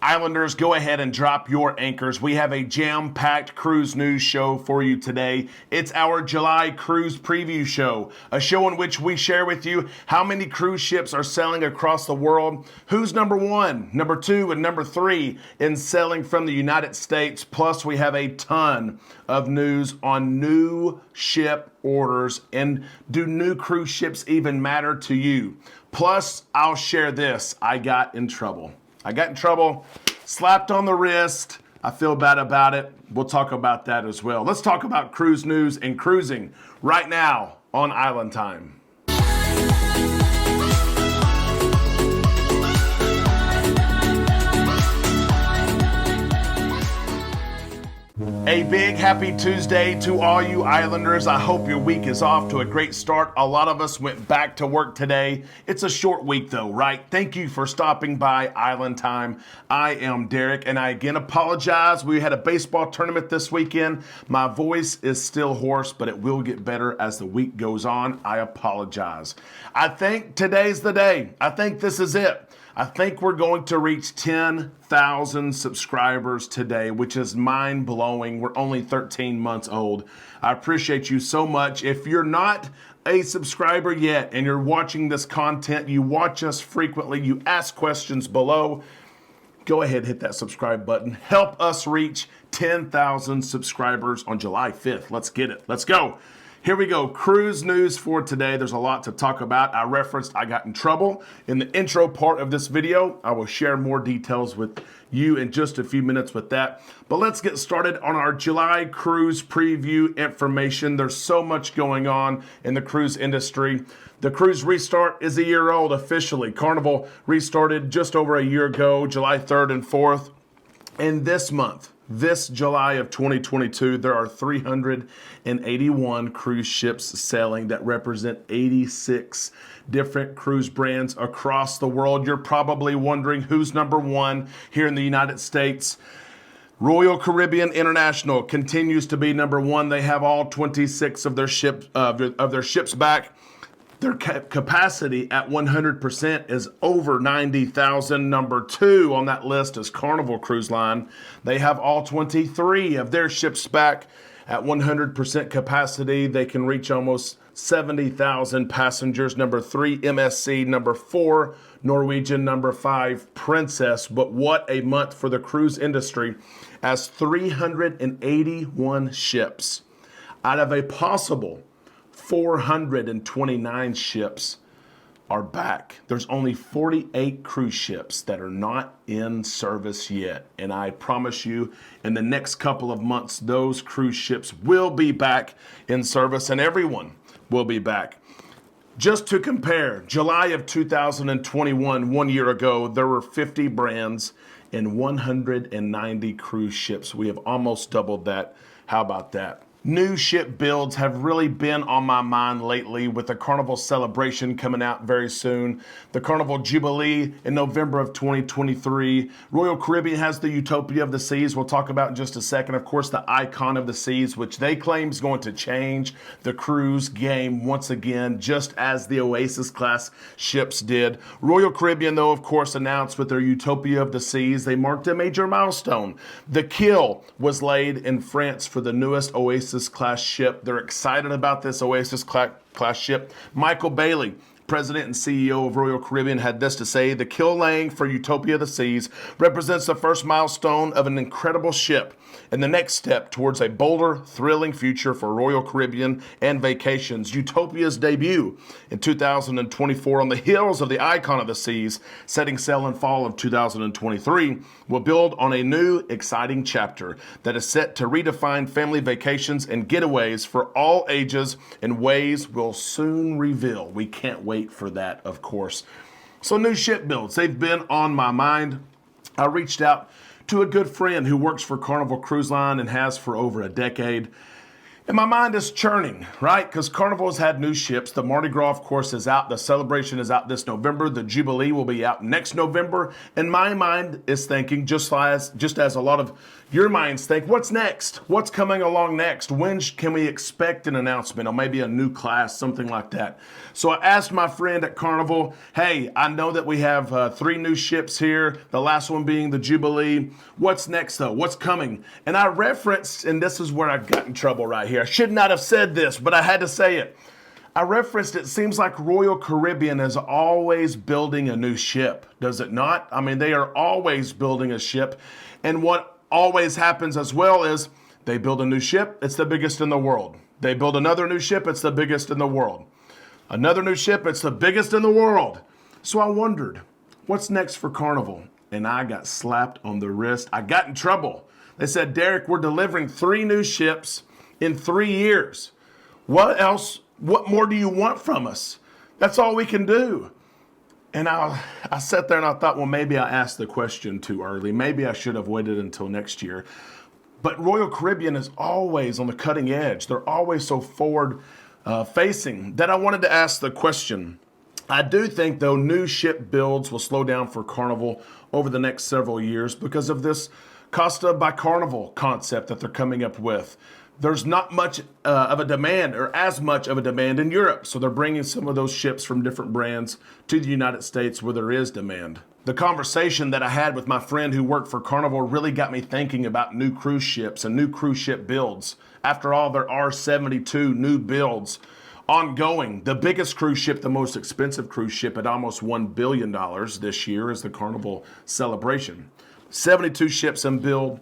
Islanders, go ahead and drop your anchors. We have a jam-packed cruise news show for you today. It's our July cruise preview show, a show in which we share with you how many cruise ships are sailing across the world, who's number one, number two, and number three in sailing from the United States. Plus, we have a ton of news on new ship orders, and do new cruise ships even matter to you? Plus, I'll share this. I got in trouble, slapped on the wrist. I feel bad about it. We'll talk about that as well. Let's talk about cruise news and cruising right now on Island Time. A big happy Tuesday to all you Islanders. I hope your week is off to a great start. A lot of us went back to work today. It's a short week though, right? Thank you for stopping by Island Time. I am Derek, and I again apologize. We had a baseball tournament this weekend. My voice is still hoarse, but it will get better as the week goes on. I apologize. I think today's the day. I think this is it. I think we're going to reach 10,000 subscribers today, which is mind-blowing. We're only 13 months old. I appreciate you so much. If you're not a subscriber yet and you're watching this content, you watch us frequently, you ask questions below, go ahead, hit that subscribe button. Help us reach 10,000 subscribers on July 5th. Let's get it. Let's go. Here we go. Cruise news for today. There's a lot to talk about. I referenced I got in trouble in the intro part of this video. I will share more details with you in just a few minutes with that. But let's get started on our July cruise preview information. There's so much going on in the cruise industry. The cruise restart is a year old officially. Carnival restarted just over a year ago, July 3rd and 4th. And this month, this July of 2022, there are 381 cruise ships sailing that represent 86 different cruise brands across the world. You're probably wondering who's number one here in the United States. Royal Caribbean International continues to be number one. They have all 26 of their ships back. Their capacity at 100% is over 90,000. Number two on that list is Carnival Cruise Line. They have all 23 of their ships back at 100% capacity. They can reach almost 70,000 passengers. Number three, MSC. Number four, Norwegian. Number five, Princess. But what a month for the cruise industry, as 381 ships out of a possible 429 ships are back. There's only 48 cruise ships that are not in service yet. And I promise you, in the next couple of months, those cruise ships will be back in service and everyone will be back. Just to compare, July of 2021, 1 year ago, there were 50 brands and 190 cruise ships. We have almost doubled that. How about that? New ship builds have really been on my mind lately, with the Carnival Celebration coming out very soon. The Carnival Jubilee in November of 2023. Royal Caribbean has the Utopia of the Seas, we'll talk about in just a second. Of course, the Icon of the Seas, which they claim is going to change the cruise game once again, just as the Oasis class ships did. Royal Caribbean, though, of course, announced with their Utopia of the Seas, they marked a major milestone. The keel was laid in France for the newest Oasis class ship. They're excited about this Oasis class ship. Michael Bailey, President and CEO of Royal Caribbean, had this to say: the keel laying for Utopia of the Seas represents the first milestone of an incredible ship and the next step towards a bolder, thrilling future for Royal Caribbean and vacations. Utopia's debut in 2024 on the heels of the Icon of the Seas, setting sail in fall of 2023, will build on a new, exciting chapter that is set to redefine family vacations and getaways for all ages in ways we'll soon reveal. We can't wait for that, of course. So new ship builds, they've been on my mind. I reached out to a good friend who works for Carnival Cruise Line and has for over a decade. And my mind is churning, right? Because Carnival has had new ships. The Mardi Gras, of course, is out. The Celebration is out this November. The Jubilee will be out next November. And my mind is thinking, just as a lot of your minds think, what's next? What's coming along next? When can we expect an announcement or maybe a new class, something like that? So I asked my friend at Carnival, hey, I know that we have 3 new ships here, the last one being the Jubilee. What's next though? What's coming? And I referenced, and this is where I got in trouble right here. I should not have said this, but I had to say it. I referenced it seems like Royal Caribbean is always building a new ship, does it not? I mean, they are always building a ship. And what always happens as well is they build a new ship, it's the biggest in the world. They build another new ship, it's the biggest in the world. Another new ship, it's the biggest in the world. So I wondered, what's next for Carnival? And I got slapped on the wrist. I got in trouble. They said, Derek, we're delivering 3 new ships in 3 years. What else? What more do you want from us? That's all we can do. And I sat there and I thought, well, maybe I asked the question too early. Maybe I should have waited until next year. But Royal Caribbean is always on the cutting edge. They're always so forward facing that I wanted to ask the question. I do think, though, new ship builds will slow down for Carnival over the next several years because of this Costa by Carnival concept that they're coming up with. There's not much of a demand, or as much of a demand in Europe. So they're bringing some of those ships from different brands to the United States where there is demand. The conversation that I had with my friend who worked for Carnival really got me thinking about new cruise ships and new cruise ship builds. After all, there are 72 new builds ongoing. The biggest cruise ship, the most expensive cruise ship at almost $1 billion this year is the Carnival Celebration. 72 ships in build.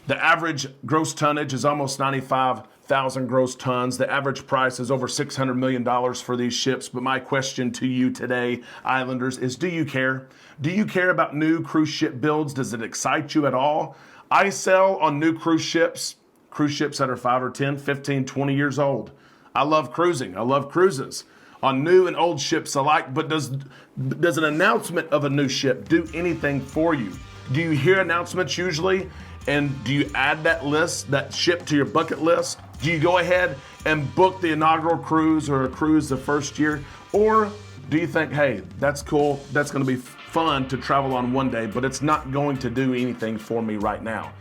The average gross tonnage is almost 95,000 gross tons. The average price is over $600 million for these ships. But my question to you today, Islanders, is do you care? Do you care about new cruise ship builds? Does it excite you at all? I sell on new cruise ships that are 5 or 10, 15, 20 years old. I love cruising. I love cruises on new and old ships alike. But does an announcement of a new ship do anything for you? Do you hear announcements usually? And do you add that ship to your bucket list? Do you go ahead and book the inaugural cruise or a cruise the first year? Or do you think, hey, that's cool, that's gonna be fun to travel on one day, but it's not going to do anything for me right now?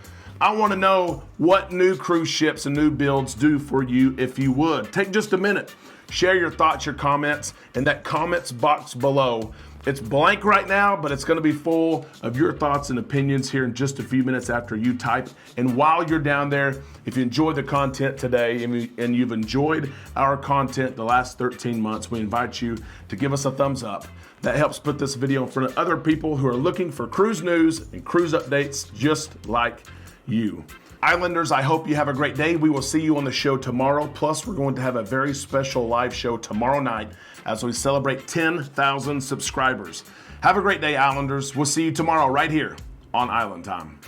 I wanna know what new cruise ships and new builds do for you if you would. Take just a minute, share your thoughts, your comments in that comments box below. It's blank right now, but it's gonna be full of your thoughts and opinions here in just a few minutes after you type. And while you're down there, if you enjoyed the content today and you've enjoyed our content the last 13 months, we invite you to give us a thumbs up. That helps put this video in front of other people who are looking for cruise news and cruise updates just like you. Islanders, I hope you have a great day. We will see you on the show tomorrow. Plus, we're going to have a very special live show tomorrow night as we celebrate 10,000 subscribers. Have a great day, Islanders. We'll see you tomorrow right here on Island Time.